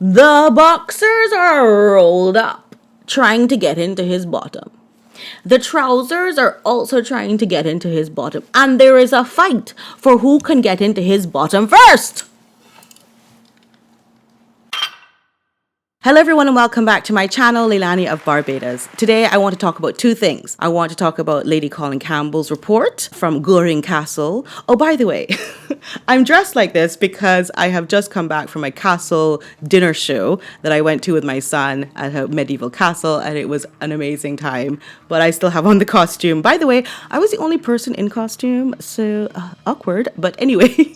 The boxers are rolled up, trying to get into his bottom. The trousers are also trying to get into his bottom. And there is a fight for who can get into his bottom first. Hello everyone and welcome back to my channel, Leilani of Barbados. Today I want to talk about two things. I want to talk about Lady Colin Campbell's report from Goring Castle. Oh, by the way, I'm dressed like this because I have just come back from a castle dinner show that I went to with my son at a medieval castle, and it was an amazing time. But I still have on the costume. By the way, I was the only person in costume, so awkward. But anyway.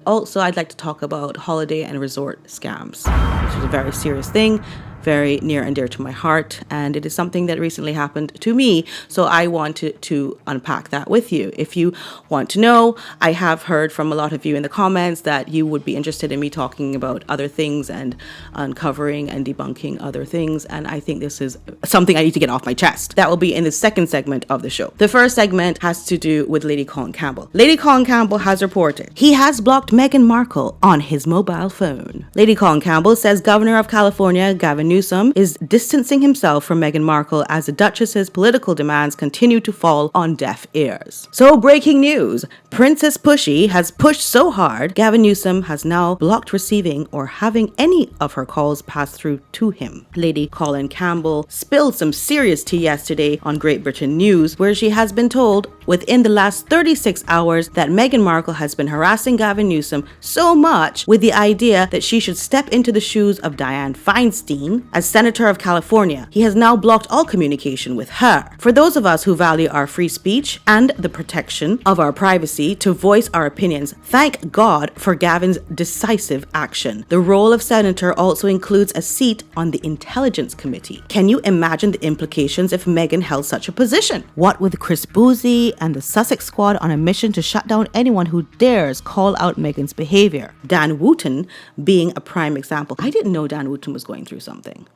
Also, I'd like to talk about holiday and resort scams, which is a very serious thing, very near and dear to my heart, and it is something that recently happened to me, so I wanted to unpack that with you. If you want to know, I have heard from a lot of you in the comments that you would be interested in me talking about other things and uncovering and debunking other things, and I think this is something I need to get off my chest. That will be in the second segment of the show. The first segment has to do with Lady Colin Campbell. Lady Colin Campbell has reported he has blocked Meghan Markle on his mobile phone. Lady Colin Campbell says Governor of California, Gavin Newsom, is distancing himself from Meghan Markle as the Duchess's political demands continue to fall on deaf ears. So breaking news, Princess Pushy has pushed so hard, Gavin Newsom has now blocked receiving or having any of her calls pass through to him. Lady Colin Campbell spilled some serious tea yesterday on Great Britain News, where she has been told within the last 36 hours that Meghan Markle has been harassing Gavin Newsom so much with the idea that she should step into the shoes of Dianne Feinstein as Senator of California. He has now blocked all communication with her. For those of us who value our free speech and the protection of our privacy to voice our opinions, thank God for Gavin's decisive action. The role of senator also includes a seat on the Intelligence Committee. Can you imagine the implications if Meghan held such a position? What with Chris Boozy and the Sussex squad on a mission to shut down anyone who dares call out Meghan's behavior. Dan Wooten being a prime example. I didn't know Dan Wooten was going through something.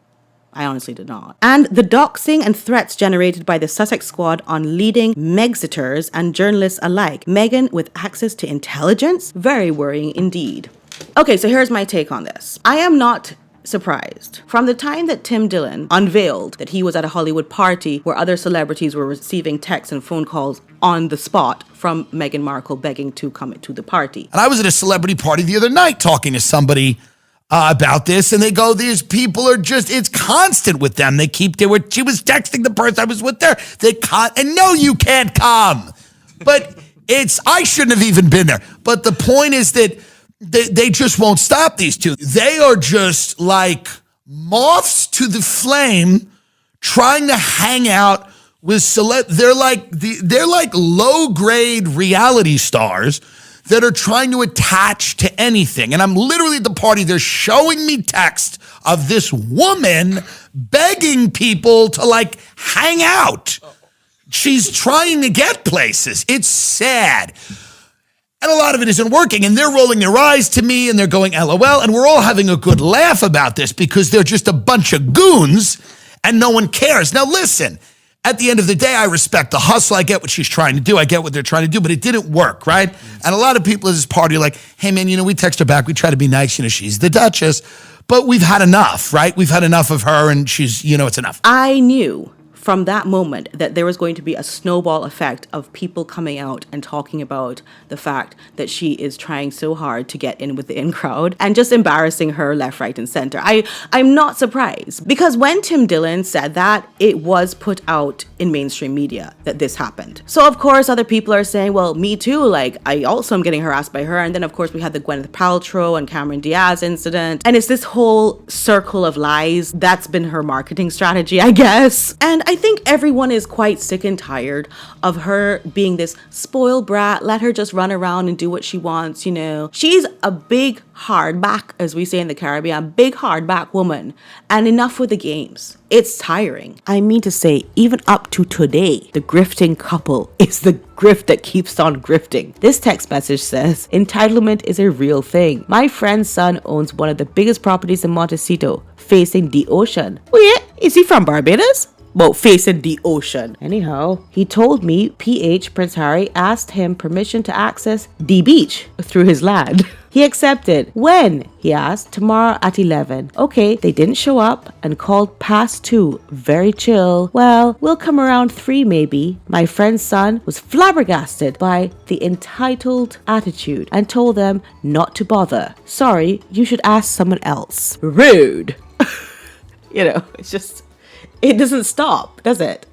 I honestly did not. And the doxing and threats generated by the Sussex squad on leading Megxiters and journalists alike. Meghan with access to intelligence? Very worrying indeed. Okay, so here's my take on this. I am not surprised. From the time that Tim Dillon unveiled that he was at a Hollywood party where other celebrities were receiving texts and phone calls on the spot from Meghan Markle begging to come to the party. And I was at a celebrity party the other night talking to somebody about this, and they go, these people are just, it's constant with them. She was texting the person I was with there. And no, you can't come. But I shouldn't have even been there. But the point is that they just won't stop, these two. They are just like moths to the flame trying to hang out with they're like low-grade reality stars that are trying to attach to anything. And I'm literally at the party, they're showing me text of this woman begging people to hang out. She's trying to get places. It's sad. And a lot of it isn't working, and they're rolling their eyes to me, and they're going, LOL, and we're all having a good laugh about this because they're just a bunch of goons, and no one cares. Now listen, at the end of the day, I respect the hustle. I get what she's trying to do. I get what they're trying to do, but it didn't work, right? And a lot of people at this party are like, hey man, we text her back. We try to be nice. She's the Duchess, but we've had enough, right? We've had enough of her, and she's, it's enough. I knew from that moment that there was going to be a snowball effect of people coming out and talking about the fact that she is trying so hard to get in with the in crowd and just embarrassing her left, right, and center. I'm not surprised, because when Tim Dillon said that, it was put out in mainstream media that this happened. So of course other people are saying, well, me too, I also am getting harassed by her. And then of course we had the Gwyneth Paltrow and Cameron Diaz incident, and it's this whole circle of lies. That's been her marketing strategy, I guess. And I think everyone is quite sick and tired of her being this spoiled brat. Let her just run around and do what she wants, She's a big hardback, as we say in the Caribbean, big hardback woman. And enough with the games. It's tiring. I mean to say, even up to today, the grifting couple is the grift that keeps on grifting. This text message says, entitlement is a real thing. My friend's son owns one of the biggest properties in Montecito, facing the ocean. Oh yeah, is he from Barbados? Well, facing the ocean. Anyhow, he told me Prince Harry asked him permission to access the beach through his land. He accepted. When? He asked. Tomorrow at 11. Okay, they didn't show up and called past 2. Very chill. Well, we'll come around 3 maybe. My friend's son was flabbergasted by the entitled attitude and told them not to bother. Sorry, you should ask someone else. Rude. It's just, it doesn't stop, does it?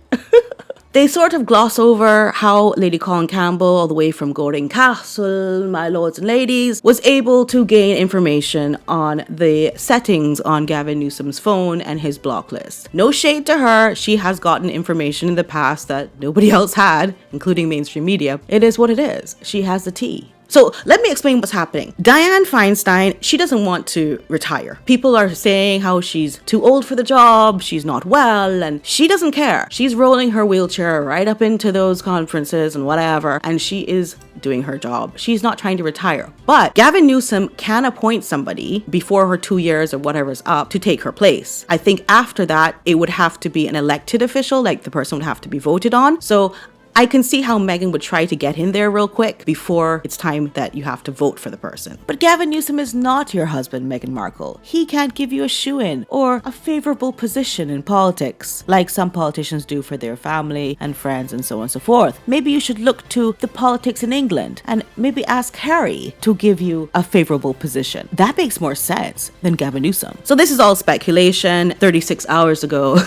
They sort of gloss over how Lady Colin Campbell, all the way from Goring Castle, my lords and ladies, was able to gain information on the settings on Gavin Newsom's phone and his block list. No shade to her, she has gotten information in the past that nobody else had, including mainstream media. It is what it is. She has the tea. So let me explain what's happening. Dianne Feinstein, she doesn't want to retire. People are saying how she's too old for the job, she's not well, and she doesn't care. She's rolling her wheelchair right up into those conferences and whatever, and she is doing her job. She's not trying to retire. But Gavin Newsom can appoint somebody before her 2 years or whatever's up to take her place. I think after that, it would have to be an elected official, like the person would have to be voted on. So I can see how Meghan would try to get in there real quick before it's time that you have to vote for the person. But Gavin Newsom is not your husband, Meghan Markle. He can't give you a shoe-in or a favorable position in politics, like some politicians do for their family and friends and so on and so forth. Maybe you should look to the politics in England and maybe ask Harry to give you a favorable position. That makes more sense than Gavin Newsom. So this is all speculation. 36 hours ago,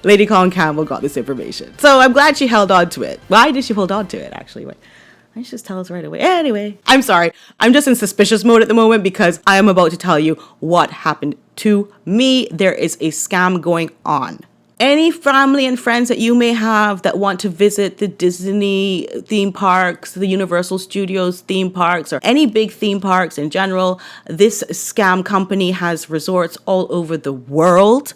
Lady Colin Campbell got this information. So I'm glad she held on to it. Why did she hold on to it, actually? Wait, why don't you just tell us right away? Anyway, I'm sorry. I'm just in suspicious mode at the moment because I am about to tell you what happened to me. There is a scam going on. Any family and friends that you may have that want to visit the Disney theme parks, the Universal Studios theme parks, or any big theme parks in general, this scam company has resorts all over the world,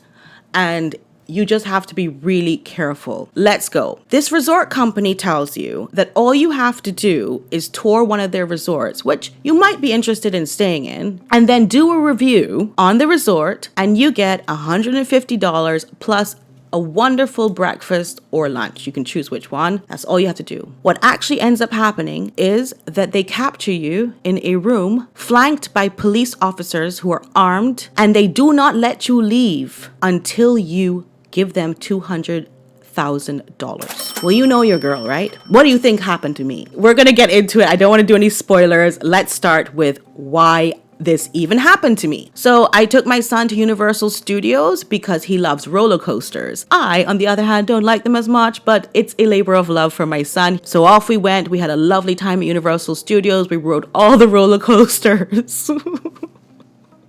and you just have to be really careful. Let's go. This resort company tells you that all you have to do is tour one of their resorts, which you might be interested in staying in, and then do a review on the resort, and you get $150 plus a wonderful breakfast or lunch. You can choose which one. That's all you have to do. What actually ends up happening is that they capture you in a room flanked by police officers who are armed, and they do not let you leave until you give them $200,000. Well, you know your girl, right? What do you think happened to me? We're gonna get into it. I don't want to do any spoilers. Let's start with why this even happened to me. So I took my son to Universal Studios because he loves roller coasters. I, on the other hand, don't like them as much, but it's a labor of love for my son. So off we went. We had a lovely time at Universal Studios. We rode all the roller coasters.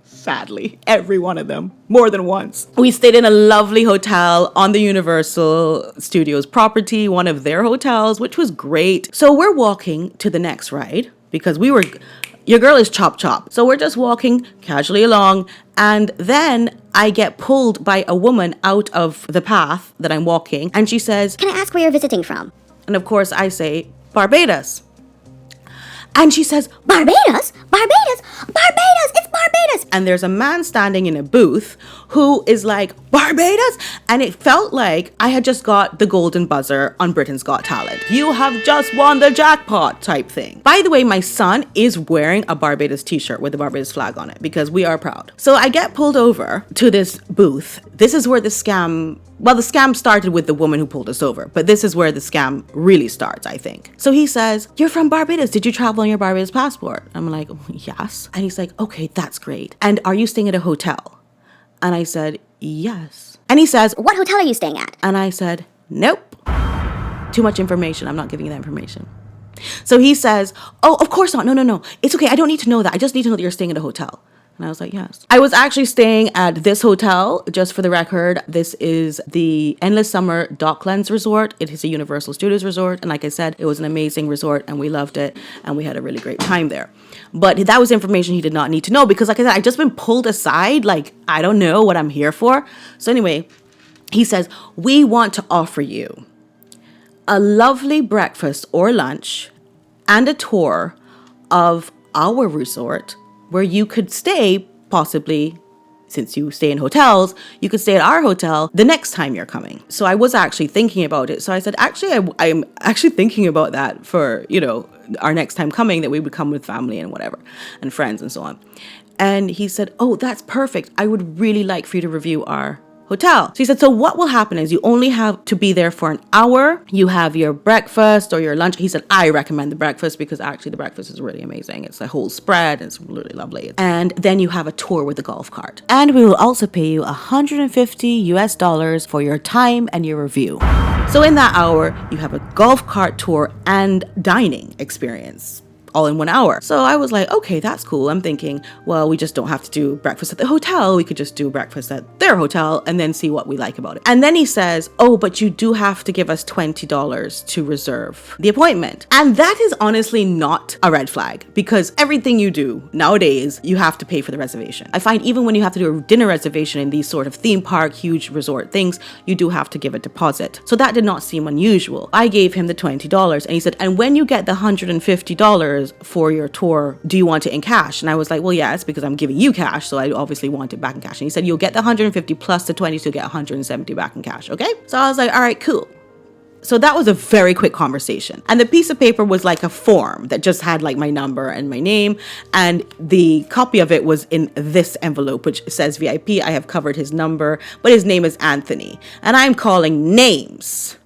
Sadly, every one of them, more than once. We stayed in a lovely hotel on the Universal Studios property, one of their hotels, which was great. So we're walking to the next ride because your girl is chop chop. So we're just walking casually along, and then I get pulled by a woman out of the path that I'm walking, and she says, "Can I ask where you're visiting from?" And of course I say, Barbados. And she says, Barbados? Barbados? Barbados! It's Barbados! And there's a man standing in a booth who is like, Barbados? And it felt like I had just got the golden buzzer on Britain's Got Talent. You have just won the jackpot type thing. By the way, my son is wearing a Barbados t-shirt with the Barbados flag on it because we are proud. So I get pulled over to this booth. This is where the scam started with the woman who pulled us over, but this is where the scam really starts, I think. So he says, "You're from Barbados. Did you travel on your Barbados passport?" I'm like, "Yes." And he's like, "Okay, that's great. And are you staying at a hotel?" And I said, "Yes." And he says, "What hotel are you staying at?" And I said, "Nope. Too much information. I'm not giving you that information." So he says, "Oh, of course not. No. It's okay. I don't need to know that. I just need to know that you're staying at a hotel." And I was like, "Yes." I was actually staying at this hotel, just for the record. This is the Endless Summer Docklands Resort. It is a Universal Studios resort. And like I said, it was an amazing resort and we loved it. And we had a really great time there. But that was information he did not need to know because like I said, I'd just been pulled aside. Like, I don't know what I'm here for. So anyway, he says, "We want to offer you a lovely breakfast or lunch and a tour of our resort where you could stay, possibly, since you stay in hotels, you could stay at our hotel the next time you're coming." So I was actually thinking about it. So I said, I'm actually thinking about that for, our next time coming that we would come with family and whatever and friends and so on. And he said, oh, that's perfect. I would really like for you to review our hotel. So he said, so what will happen is you only have to be there for an hour. You have your breakfast or your lunch. He said, I recommend the breakfast because actually the breakfast is really amazing. It's a whole spread. It's really lovely. And then you have a tour with the golf cart. And we will also pay you $150 for your time and your review. So in that hour, you have a golf cart tour and dining experience, all in 1 hour. So I was like, okay, that's cool. I'm thinking, well, we just don't have to do breakfast at the hotel. We could just do breakfast at their hotel and then see what we like about it. And then he says, oh, but you do have to give us $20 to reserve the appointment. And that is honestly not a red flag because everything you do nowadays, you have to pay for the reservation. I find even when you have to do a dinner reservation in these sort of theme park, huge resort things, you do have to give a deposit. So that did not seem unusual. I gave him the $20 and he said, and when you get the $150 for your tour, do you want it in cash? And I was like, well, yes, because I'm giving you cash, so I obviously want it back in cash. And he said, you'll get the 150 plus the 20, so you'll get 170 back in cash. Okay. So I was like, all right, cool. So that was a very quick conversation. And the piece of paper was like a form that just had like my number and my name. And the copy of it was in this envelope, which says VIP. I have covered his number, but his name is Anthony. And I'm calling names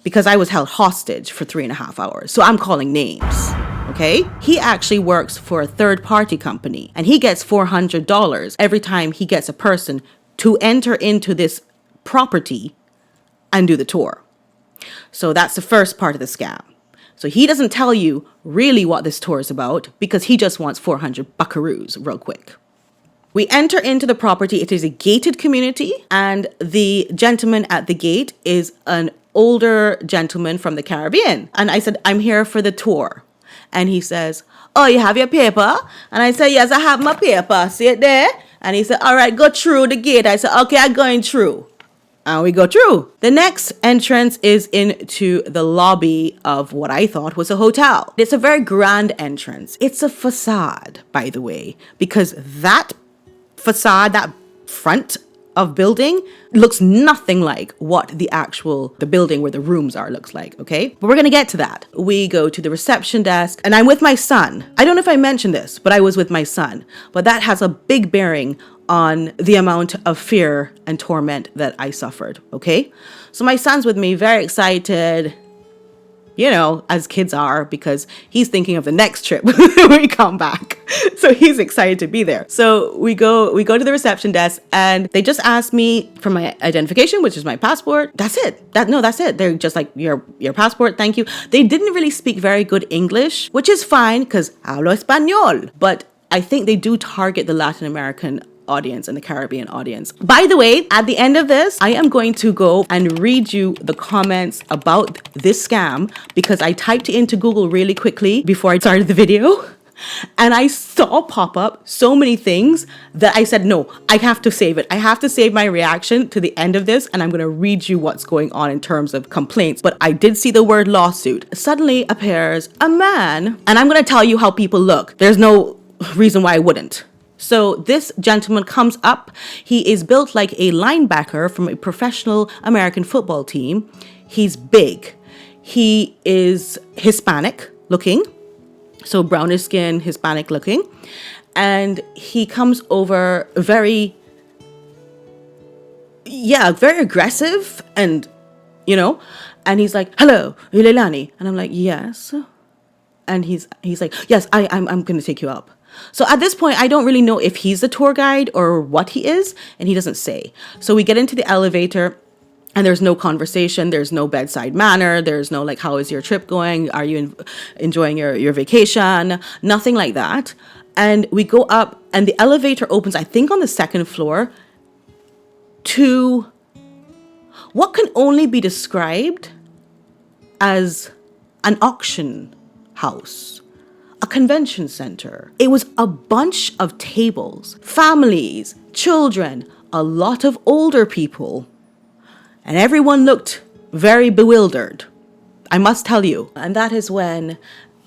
because I was held hostage for 3.5 hours. So I'm calling names. Okay. He actually works for a third party company and he gets $400 every time he gets a person to enter into this property and do the tour. So that's the first part of the scam. So he doesn't tell you really what this tour is about because he just wants 400 buckaroos real quick. We enter into the property. It is a gated community and the gentleman at the gate is an older gentleman from the Caribbean. And I said, I'm here for the tour. And he says, oh, you have your paper? And I said, yes, I have my paper. See it there? And he said, all right, go through the gate. I said, okay, I'm going through. And we go through. The next entrance is into the lobby of what I thought was a hotel. It's a very grand entrance. It's a facade, by the way, because that facade, that front of building looks nothing like what the building where the rooms are looks like, okay? But we're gonna get to that. We go to the reception desk and I'm with my son. I don't know if I mentioned this, but I was with my son. But that has a big bearing on the amount of fear and torment that I suffered, okay? So my son's with me, very excited, you know, as kids are, because he's thinking of the next trip when we come back. So he's excited to be there. So we go to the reception desk and they just asked me for my identification, which is my passport. That's it. That's it. They're just like, your passport, thank you. They didn't really speak very good English, which is fine because hablo español. But I think they do target the Latin American audience and the Caribbean audience. By the way, at the end of this, I am going to go and read you the comments about this scam because I typed it into Google really quickly before I started the video. And I saw pop up so many things that I said, no, I have to save it. I have to save my reaction to the end of this. And I'm going to read you what's going on in terms of complaints. But I did see the word lawsuit. Suddenly appears a man. And I'm going to tell you how people look. There's no reason why I wouldn't. So this gentleman comes up. He is built like a linebacker from a professional American football team. He's big. He is Hispanic looking. So brownish skin, Hispanic looking. And he comes over very aggressive and, you know, and he's like, hello, Leilani. And I'm like, yes. And he's like, yes, I'm going to take you up. So at this point, I don't really know if he's the tour guide or what he is, and he doesn't say. So we get into the elevator and there's no conversation. There's no bedside manner. There's no like, how is your trip going? Are you enjoying your vacation? Nothing like that. And we go up and the elevator opens, I think on the second floor, to what can only be described as an auction house. A convention center. It was a bunch of tables, families, children, a lot of older people, and everyone looked very bewildered, I must tell you. And that is when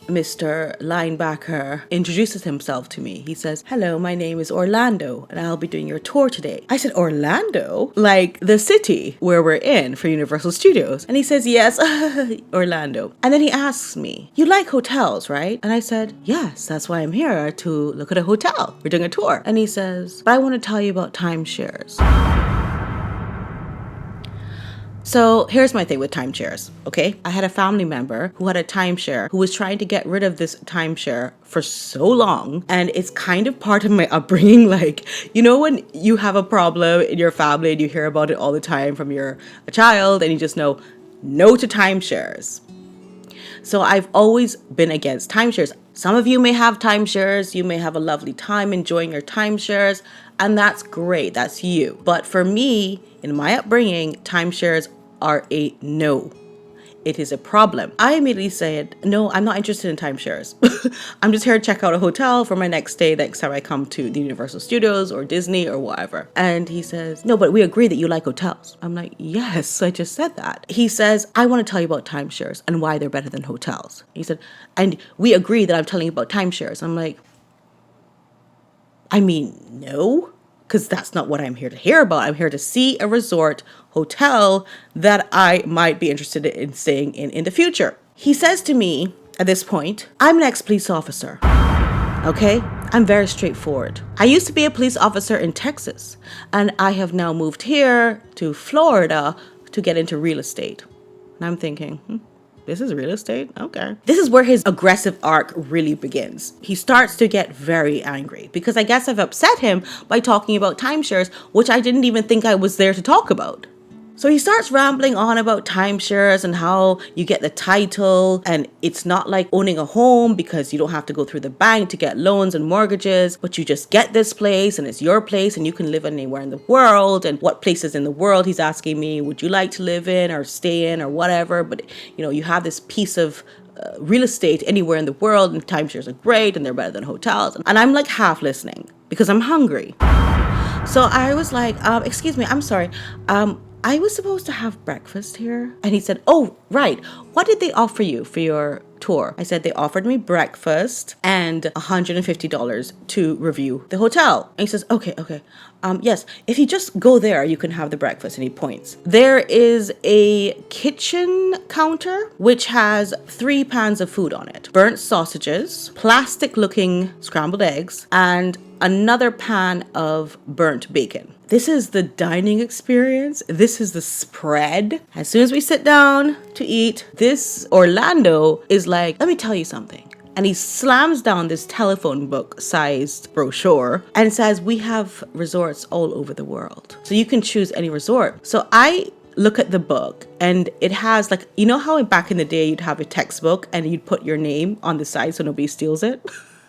Mr. Linebacker introduces himself to me. He says, "Hello, my name is Orlando, and I'll be doing your tour today." I said, "Orlando? Like the city where we're in for Universal Studios?" And he says, "Yes, Orlando." And then he asks me, "You like hotels, right?" And I said, "Yes, that's why I'm here, to look at a hotel. We're doing a tour." And he says, "But I want to tell you about timeshares." So here's my thing with timeshares, okay? I had a family member who had a timeshare who was trying to get rid of this timeshare for so long. And it's kind of part of my upbringing. Like, you know, when you have a problem in your family and you hear about it all the time from a child and you just know, no to timeshares. So I've always been against timeshares. Some of you may have timeshares. You may have a lovely time enjoying your timeshares. And that's great. That's you. But for me, in my upbringing, timeshares are a no. It is a problem. I immediately said, "No, I'm not interested in timeshares. I'm just here to check out a hotel for my next stay next time I come to the Universal Studios or Disney or whatever." And he says, "No, but we agree that you like hotels." I'm like, "Yes, I just said that." He says, "I want to tell you about timeshares and why they're better than hotels." He said, "And we agree that I'm telling you about timeshares." I'm like, I mean, no, because that's not what I'm here to hear about. I'm here to see a resort hotel that I might be interested in staying in the future. He says to me at this point, "I'm an ex-police officer. Okay? I'm very straightforward. I used to be a police officer in Texas, and I have now moved here to Florida to get into real estate." And I'm thinking, this is real estate? Okay. This is where his aggressive arc really begins. He starts to get very angry because I guess I've upset him by talking about timeshares, which I didn't even think I was there to talk about. So he starts rambling on about timeshares and how you get the title and it's not like owning a home because you don't have to go through the bank to get loans and mortgages, but you just get this place and it's your place and you can live anywhere in the world. And what places in the world, he's asking me, would you like to live in or stay in or whatever? But you know, you have this piece of real estate anywhere in the world and timeshares are great and they're better than hotels. And I'm like half listening because I'm hungry. So I was like, "Excuse me, I'm sorry. I was supposed to have breakfast here." And he said, "Oh, right. What did they offer you for your tour?" I said, "They offered me breakfast and $150 to review the hotel." And he says, Okay. Yes, if you just go there, you can have the breakfast." And he points. There is a kitchen counter which has 3 pans of food on it. Burnt sausages, plastic-looking scrambled eggs, and another pan of burnt bacon. This is the dining experience. This is the spread. As soon as we sit down to eat, this Orlando is like, "Let me tell you something." And he slams down this telephone book sized brochure and says, "We have resorts all over the world. So you can choose any resort." So I look at the book and it has like, you know how back in the day you'd have a textbook and you'd put your name on the side so nobody steals it?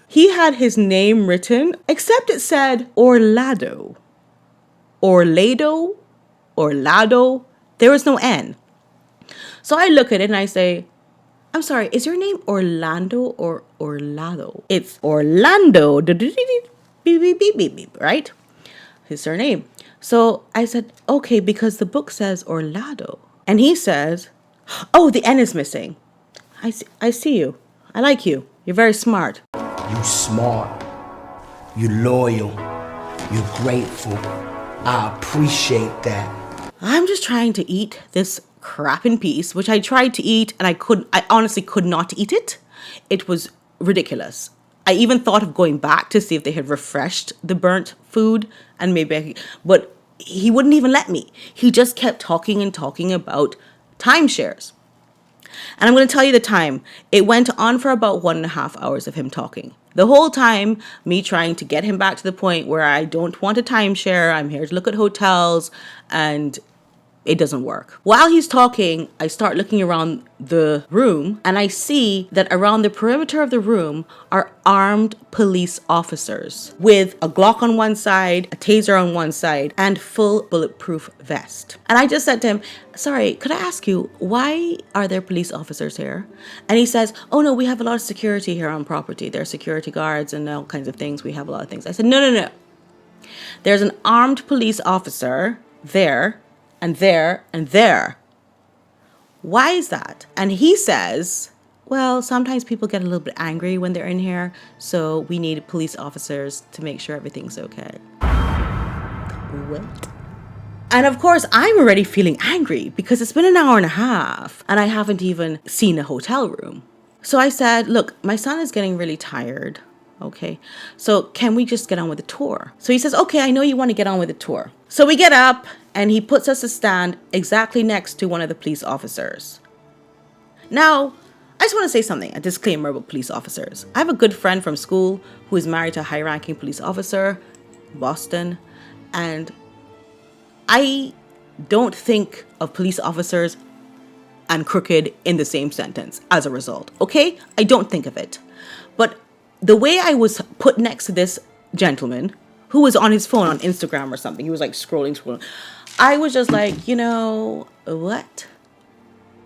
He had his name written, except it said Orlando. Orlado. There was no N. So I look at it and I say, "I'm sorry, is your name Orlando or Orlado?" "It's Orlando, right? His surname." So I said, "Okay, because the book says Orlando." And he says, "Oh, the N is missing. I see you. I like you. You're very smart." You smart. You loyal. You're grateful. I appreciate that. I'm just trying to eat this crap in peace, which I tried to eat and I honestly could not eat it. It was ridiculous. I even thought of going back to see if they had refreshed the burnt food and but he wouldn't even let me. He just kept talking and talking about timeshares. And I'm going to tell you the time. It went on for about 1.5 hours of him talking. The whole time, me trying to get him back to the point where I don't want a timeshare. I'm here to look at hotels and it doesn't work. While he's talking, I start looking around the room and I see that around the perimeter of the room are armed police officers with a Glock on one side, a taser on one side, and full bulletproof vest. And I just said to him, "Sorry, could I ask you, why are there police officers here?" And he says, "Oh no, we have a lot of security here on property. There are security guards and all kinds of things. We have a lot of things." I said, No. There's an armed police officer there and there and there. Why is that?" And he says, well, sometimes people get a little bit angry when they're in here, so we need police officers to make sure everything's okay. What? And of course, I'm already feeling angry because it's been an hour and a half and I haven't even seen a hotel room. So I said, look, my son is getting really tired. Okay, so can we just get on with the tour? So he says, okay, I know you want to get on with the tour. So we get up and he puts us a stand exactly next to one of the police officers. Now, I just want to say something, a disclaimer about police officers. I have a good friend from school who is married to a high-ranking police officer, Boston, and I don't think of police officers and crooked in the same sentence as a result, okay? I don't think of it. But the way I was put next to this gentleman who was on his phone on Instagram or something, he was like scrolling. I was just like, what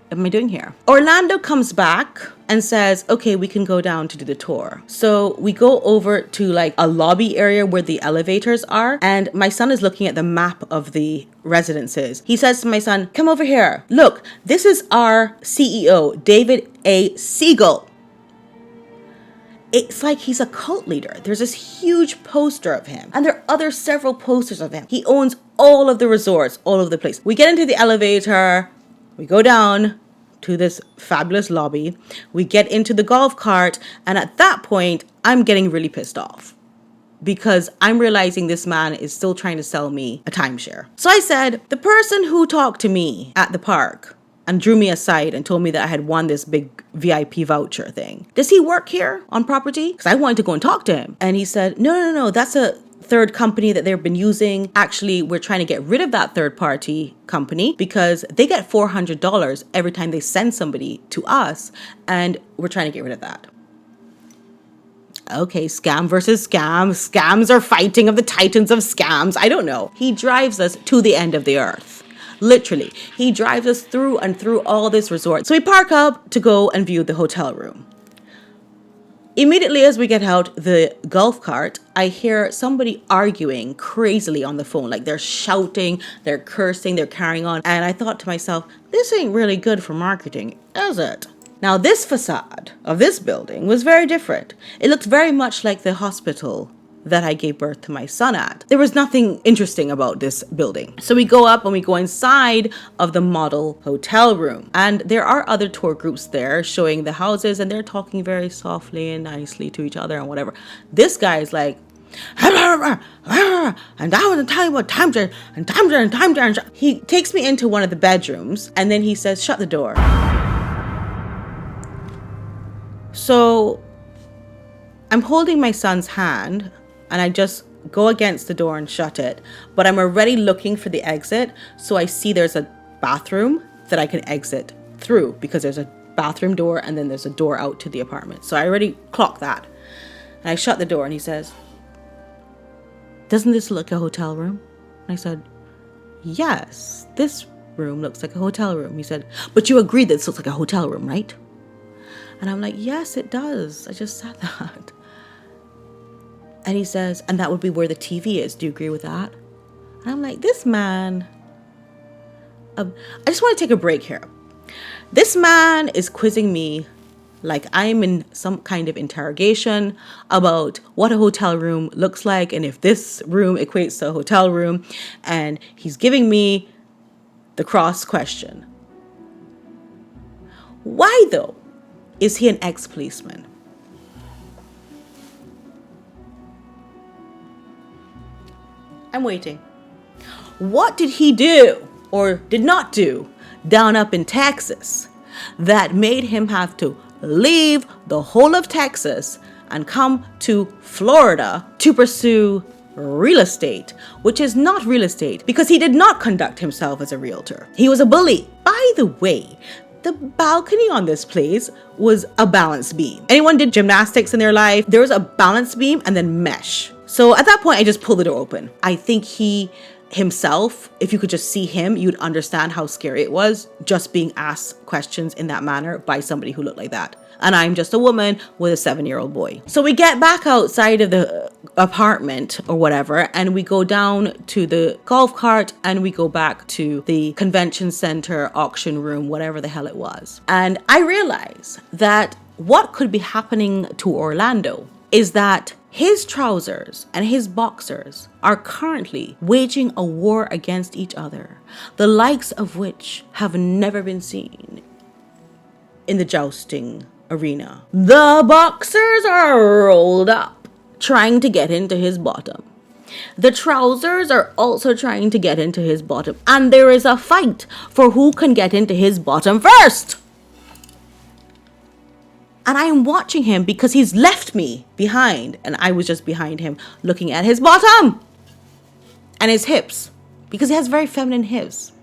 am I doing here? Orlando comes back and says, okay, we can go down to do the tour. So we go over to like a lobby area where the elevators are. And my son is looking at the map of the residences. He says to my son, come over here. Look, this is our CEO, David A. Siegel. It's like he's a cult leader. There's this huge poster of him. And there are several posters of him. He owns all of the resorts, all over the place. We get into the elevator. We go down to this fabulous lobby. We get into the golf cart. And at that point, I'm getting really pissed off because I'm realizing this man is still trying to sell me a timeshare. So I said, the person who talked to me at the park and drew me aside and told me that I had won this big VIP voucher thing, does he work here on property? Because I wanted to go and talk to him. And he said, no, that's a third company that they've been using. Actually, we're trying to get rid of that third party company because they get $400 every time they send somebody to us. And we're trying to get rid of that. Okay, scam versus scam. Scams are fighting of the titans of scams. I don't know. He drives us to the end of the earth. Literally, he drives us through and through all this resort. So we park up to go and view the hotel room. Immediately as we get out the golf cart, I hear somebody arguing crazily on the phone. Like they're shouting, they're cursing, they're carrying on. And I thought to myself, this ain't really good for marketing, is it? Now, this facade of this building was very different. It looked very much like the hospital that I gave birth to my son at. There was nothing interesting about this building. So we go up and we go inside of the model hotel room. And there are other tour groups there showing the houses and they're talking very softly and nicely to each other and whatever. This guy is like, and I want to tell you about timeshare and timeshare and timeshare. He takes me into one of the bedrooms and then he says, shut the door. So I'm holding my son's hand and I just go against the door and shut it. But I'm already looking for the exit. So I see there's a bathroom that I can exit through because there's a bathroom door and then there's a door out to the apartment. So I already clocked that. And I shut the door and he says, doesn't this look like a hotel room? And I said, yes, this room looks like a hotel room. He said, but you agree that this looks like a hotel room, right? And I'm like, yes, it does. I just said that. And he says, and that would be where the TV is. Do you agree with that? And I'm like, this man, I just want to take a break here. This man is quizzing me like I'm in some kind of interrogation about what a hotel room looks like and if this room equates to a hotel room. And he's giving me the cross question. Why, though, is he an ex-policeman? I'm waiting. What did he do or did not do down up in Texas that made him have to leave the whole of Texas and come to Florida to pursue real estate, which is not real estate because he did not conduct himself as a realtor. He was a bully. By the way, the balcony on this place was a balance beam. Anyone did gymnastics in their life? There was a balance beam and then mesh. So at that point, I just pulled the door open. I think he himself, if you could just see him, you'd understand how scary it was just being asked questions in that manner by somebody who looked like that. And I'm just a woman with a 7-year-old boy. So we get back outside of the apartment or whatever, and we go down to the golf cart and we go back to the convention center, auction room, whatever the hell it was. And I realize that what could be happening to Orlando is that his trousers and his boxers are currently waging a war against each other, the likes of which have never been seen in the jousting arena. The boxers are rolled up, trying to get into his bottom. The trousers are also trying to get into his bottom. And there is a fight for who can get into his bottom first. And I am watching him because he's left me behind. And I was just behind him looking at his bottom and his hips. Because he has very feminine hips,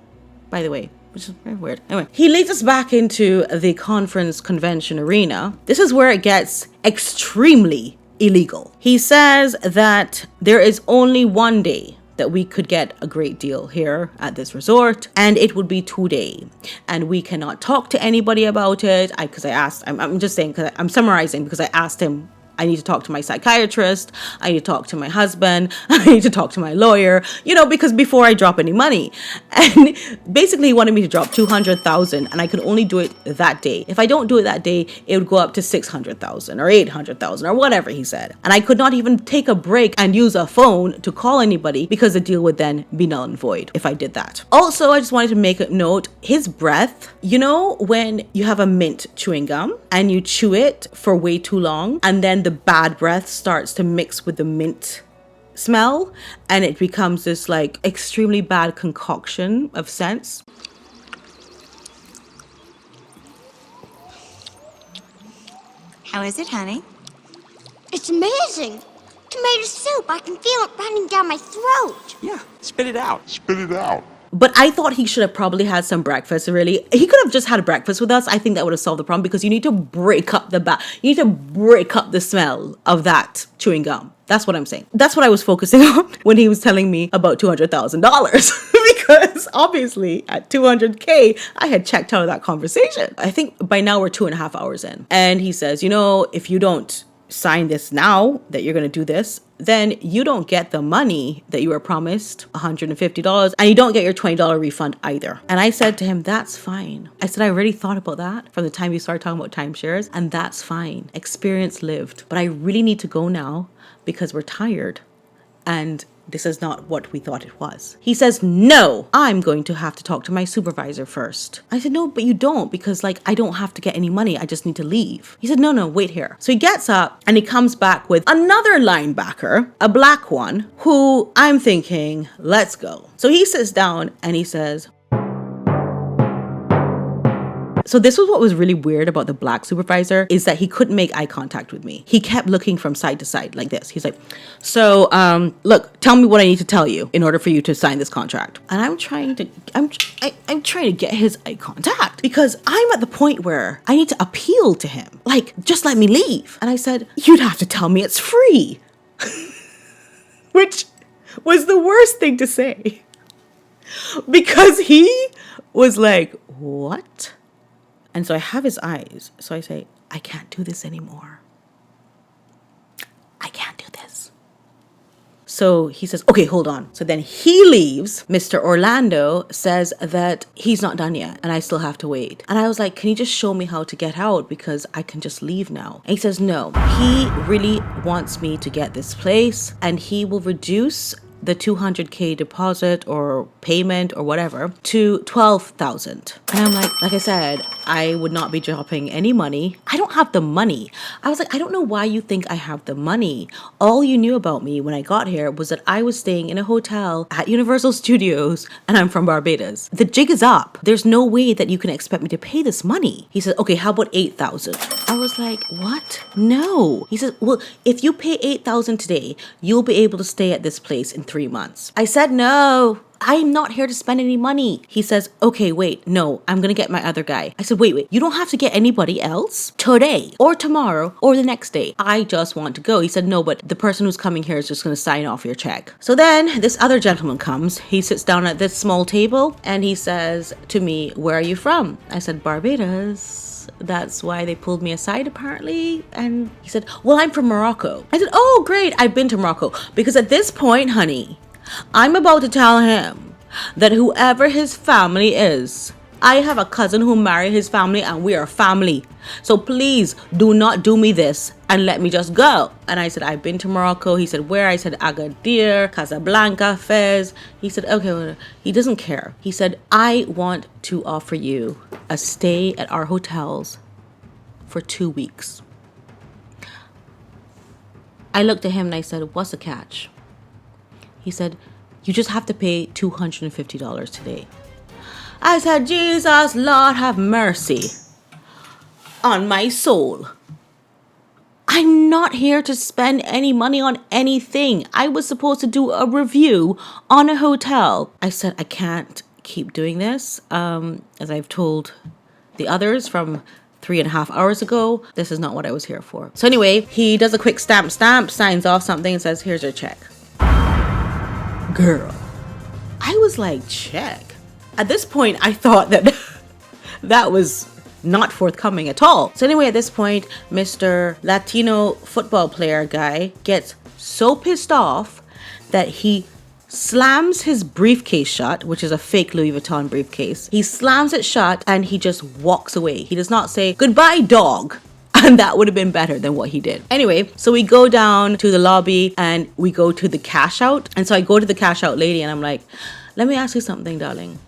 by the way. Which is very weird. Anyway, he leads us back into the convention arena. This is where it gets extremely illegal. He says that there is only one day that we could get a great deal here at this resort, and it would be today. And we cannot talk to anybody about it. I'm just saying, because I'm summarizing, because I asked him, I need to talk to my psychiatrist, I need to talk to my husband, I need to talk to my lawyer, because before I drop any money. And basically he wanted me to drop 200,000 and I could only do it that day. If I don't do it that day, it would go up to 600,000 or 800,000 or whatever he said. And I could not even take a break and use a phone to call anybody because the deal would then be null and void if I did that. Also, I just wanted to make a note, his breath, when you have a mint chewing gum and you chew it for way too long and then the bad breath starts to mix with the mint smell and it becomes this like extremely bad concoction of scents. How is it, honey? It's amazing. Tomato soup. I can feel it running down my throat. Yeah, spit it out. Spit it out. But I thought he should have probably had some breakfast, really. He could have just had breakfast with us. I think that would have solved the problem because you need to break up you need to break up the smell of that chewing gum. That's what I'm saying. That's what I was focusing on when he was telling me about $200,000 because obviously at 200K, I had checked out of that conversation. I think by now we're 2.5 hours in. And he says, if you don't sign this now that you're going to do this, then you don't get the money that you were promised, $150, and you don't get your $20 refund either. And I said to him, that's fine. I said, I already thought about that from the time you started talking about timeshares, and that's fine. Experience lived. But I really need to go now because we're tired and this is not what we thought it was. He says, no, I'm going to have to talk to my supervisor first. I said, no, but you don't, because I don't have to get any money. I just need to leave. He said, no, wait here. So he gets up and he comes back with another linebacker, a black one, who I'm thinking, let's go. So he sits down and he says, so this was what was really weird about the black supervisor is that he couldn't make eye contact with me. He kept looking from side to side like this. He's like, so, look, tell me what I need to tell you in order for you to sign this contract. And I'm trying to get his eye contact because I'm at the point where I need to appeal to him. Just let me leave. And I said, you'd have to tell me it's free, which was the worst thing to say because he was like, what? And so I have his eyes. So I say, I can't do this anymore. I can't do this. So he says, okay, hold on. So then he leaves. Mr. Orlando says that he's not done yet and I still have to wait. And I was like, can you just show me how to get out because I can just leave now? And he says, no, he really wants me to get this place and he will reduce the 200K deposit or payment or whatever to 12,000. And I'm like I said, I would not be dropping any money. I don't have the money. I was like, I don't know why you think I have the money. All you knew about me when I got here was that I was staying in a hotel at Universal Studios and I'm from Barbados. The jig is up. There's no way that you can expect me to pay this money. He said, okay, how about 8,000? I was like, what? No. He says, well, if you pay 8,000 today, you'll be able to stay at this place in 3 months. I said, no, I'm not here to spend any money. He says, okay, wait, no, I'm going to get my other guy. I said, wait, you don't have to get anybody else today or tomorrow or the next day. I just want to go. He said, no, but the person who's coming here is just going to sign off your check. So then this other gentleman comes. He sits down at this small table and he says to me, where are you from? I said, Barbados. That's why they pulled me aside apparently. And he said, well, I'm from Morocco. I said, oh, great. I've been to Morocco. Because at this point, honey, I'm about to tell him that whoever his family is, I have a cousin who married his family and we are family. So please do not do me this and let me just go. And I said, I've been to Morocco. He said, where? I said, Agadir, Casablanca, Fez. He said, okay, well, he doesn't care. He said, I want to offer you a stay at our hotels for 2 weeks. I looked at him and I said, what's the catch? He said, you just have to pay $250 today. I said, Jesus, Lord, have mercy on my soul. I'm not here to spend any money on anything. I was supposed to do a review on a hotel. I said, I can't keep doing this. As I've told the others from 3.5 hours ago, this is not what I was here for. So anyway, he does a quick stamp, signs off something and says, here's your check. Girl, I was like, check. At this point, I thought that that was not forthcoming at all. So anyway, at this point, Mr. Latino football player guy gets so pissed off that he slams his briefcase shut, which is a fake Louis Vuitton briefcase. He slams it shut and he just walks away. He does not say, goodbye, dog. And that would have been better than what he did. Anyway, so we go down to the lobby and we go to the cash out. And so I go to the cash out lady and I'm like, let me ask you something, darling.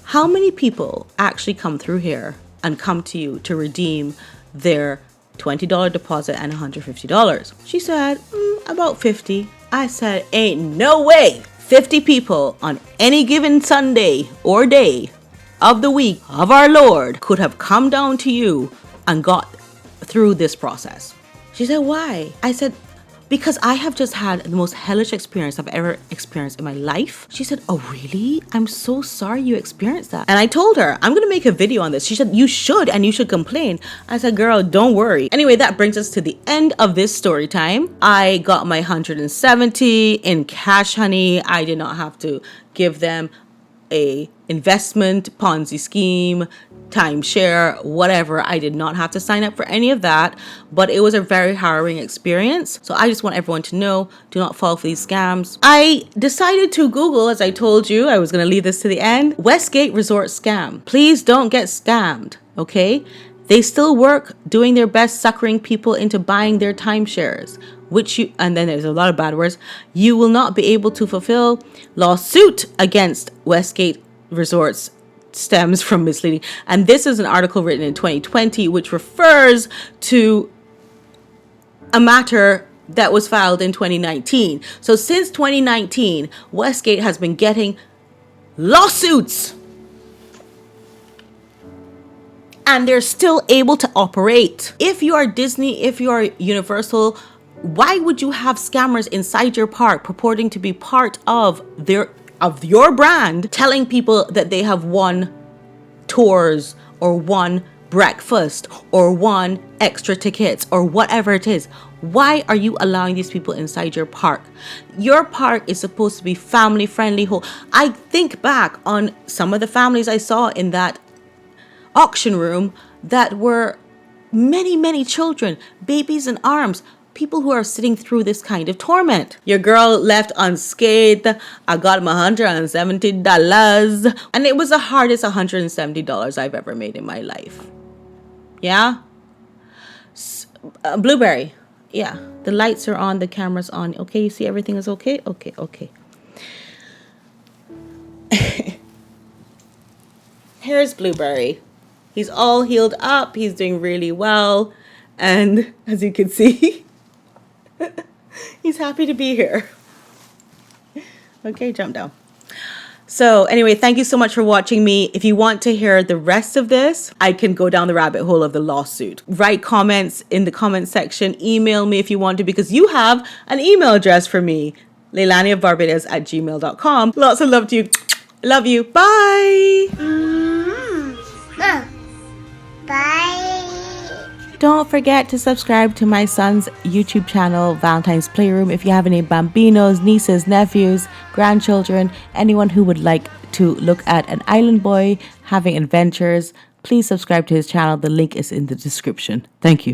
How many people actually come through here and come to you to redeem their $20 deposit and $150? She said, about 50. I said, ain't no way 50 people on any given Sunday or day of the week of our Lord could have come down to you and got through this process. She said, why? I said, because I have just had the most hellish experience I've ever experienced in my life. She said, oh, really? I'm so sorry you experienced that. And I told her, I'm going to make a video on this. She said, you should, and you should complain. I said, girl, don't worry. Anyway, that brings us to the end of this story time. I got my 170 in cash, honey. I did not have to give them a investment Ponzi scheme, timeshare, whatever. I did not have to sign up for any of that, but it was a very harrowing experience. So I just want everyone to know, do not fall for these scams. I decided to Google, as I told you, I was going to leave this to the end, Westgate resort scam. Please don't get scammed, okay? They still work doing their best suckering people into buying their timeshares, and then there's a lot of bad words, you will not be able to fulfill. Lawsuit against Westgate Resorts stems from misleading. And this is an article written in 2020, which refers to a matter that was filed in 2019. So since 2019, Westgate has been getting lawsuits. And they're still able to operate. If you are Disney, if you are Universal, why would you have scammers inside your park purporting to be part of your brand, telling people that they have won tours or won breakfast or won extra tickets or whatever it is? Why are you allowing these people inside your park? Your park is supposed to be family friendly. I think back on some of the families I saw in that auction room that were many children, babies in arms, people who are sitting through this kind of torment. Your girl left unscathed. I got my $170, and it was the hardest $170 I've ever made in my life. Yeah? Blueberry. Yeah. The lights are on, the camera's on. Okay, you see everything is okay? Okay. Here's Blueberry. He's all healed up. He's doing really well. And as you can see, he's happy to be here. Okay, jump down. So anyway, thank you so much for watching me. If you want to hear the rest of this, I can go down the rabbit hole of the lawsuit. Write comments in the comment section. Email me if you want to, because you have an email address for me. Leilani of Barbados at gmail.com. Lots of love to you. Love you. Bye. Bye. Don't forget to subscribe to my son's YouTube channel, Valentine's Playroom. If you have any bambinos, nieces, nephews, grandchildren, anyone who would like to look at an island boy having adventures, please subscribe to his channel. The link is in the description. Thank you.